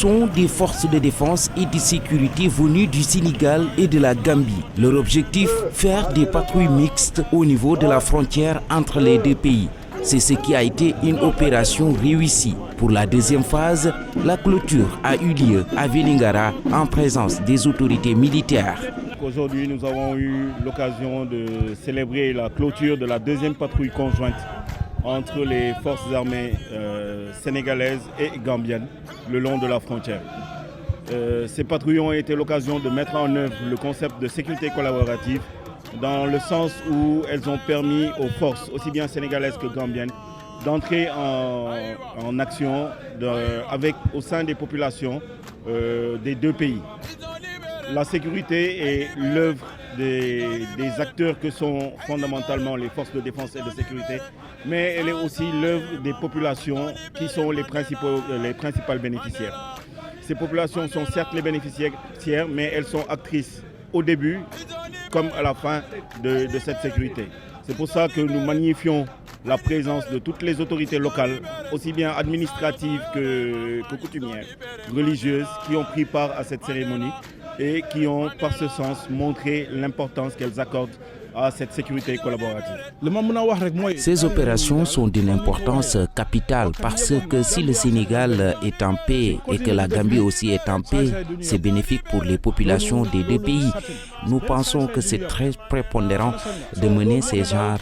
sont des forces de défense et de sécurité venues du Sénégal et de la Gambie. Leur objectif, faire des patrouilles mixtes au niveau de la frontière entre les deux pays. C'est ce qui a été une opération réussie. Pour la deuxième phase, la clôture a eu lieu à Vélingara en présence des autorités militaires. Aujourd'hui, nous avons eu l'occasion de célébrer la clôture de la deuxième patrouille conjointe entre les forces armées sénégalaises et gambiennes le long de la frontière. Ces patrouilles ont été l'occasion de mettre en œuvre le concept de sécurité collaborative dans le sens où elles ont permis aux forces, aussi bien sénégalaises que gambiennes, d'entrer en action au sein des populations des deux pays. La sécurité est l'œuvre des acteurs que sont fondamentalement les forces de défense et de sécurité, mais elle est aussi l'œuvre des populations qui sont les principales bénéficiaires. Ces populations sont certes les bénéficiaires, mais elles sont actrices au début comme à la fin de cette sécurité. C'est pour ça que nous magnifions la présence de toutes les autorités locales, aussi bien administratives que coutumières, religieuses, qui ont pris part à cette cérémonie et qui ont par ce sens montré l'importance qu'elles accordent à cette sécurité collaborative. Ces opérations sont d'une importance capitale parce que si le Sénégal est en paix et que la Gambie aussi est en paix, c'est bénéfique pour les populations des deux pays. Nous pensons que c'est très prépondérant de mener ces genres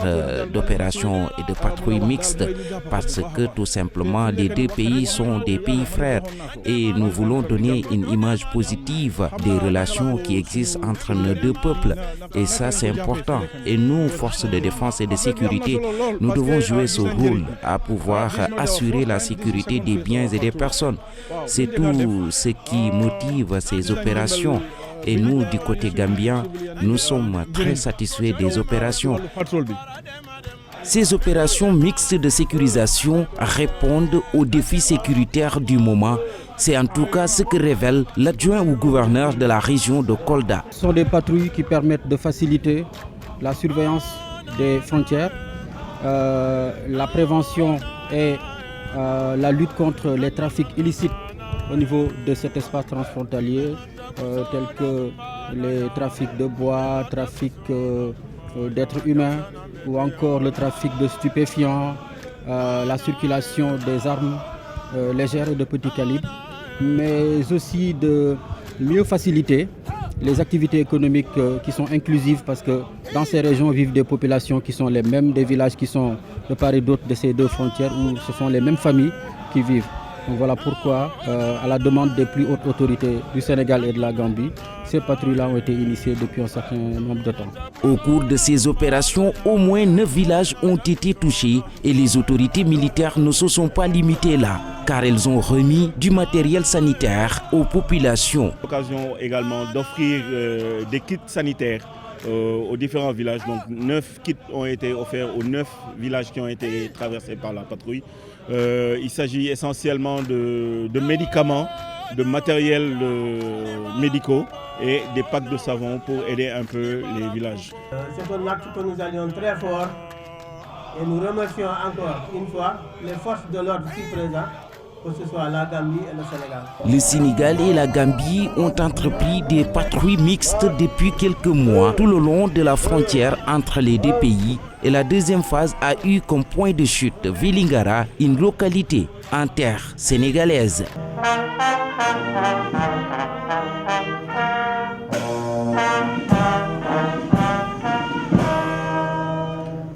d'opérations et de patrouilles mixtes parce que tout simplement les deux pays sont des pays frères et nous voulons donner une image positive des relations qui existent entre nos deux peuples et ça c'est important. Et nous, forces de défense et de sécurité, nous devons jouer ce rôle à pouvoir assurer la sécurité des biens et des personnes. C'est tout ce qui motive ces opérations. Et nous, du côté gambien, nous sommes très satisfaits des opérations. Ces opérations mixtes de sécurisation répondent aux défis sécuritaires du moment. C'est en tout cas ce que révèle l'adjoint au gouverneur de la région de Kolda. Ce sont des patrouilles qui permettent de faciliter la surveillance des frontières, la prévention et la lutte contre les trafics illicites au niveau de cet espace transfrontalier, tels que les trafics de bois, trafic d'êtres humains ou encore le trafic de stupéfiants, la circulation des armes légères et de petit calibre, mais aussi de mieux faciliter les activités économiques qui sont inclusives parce que dans ces régions vivent des populations qui sont les mêmes, des villages qui sont de part et d'autre de ces deux frontières où ce sont les mêmes familles qui vivent. Donc voilà pourquoi, à la demande des plus hautes autorités du Sénégal et de la Gambie, ces patrouilles-là ont été initiées depuis un certain nombre de temps. Au cours de ces opérations, au moins 9 villages ont été touchés et les autorités militaires ne se sont pas limitées là, car elles ont remis du matériel sanitaire aux populations. L'occasion également d'offrir des kits sanitaires aux différents villages. Donc 9 kits ont été offerts aux 9 villages qui ont été traversés par la patrouille. Il s'agit essentiellement de médicaments, de matériel médicaux et des packs de savon pour aider un peu les villages. C'est un acte que nous allions très fort et nous remercions encore une fois les forces de l'ordre ici présentes, que ce soit la Gambie et le Sénégal. Le Sénégal et la Gambie ont entrepris des patrouilles mixtes depuis quelques mois tout le long de la frontière entre les deux pays et la deuxième phase a eu comme point de chute Vélingara, une localité en terre sénégalaise.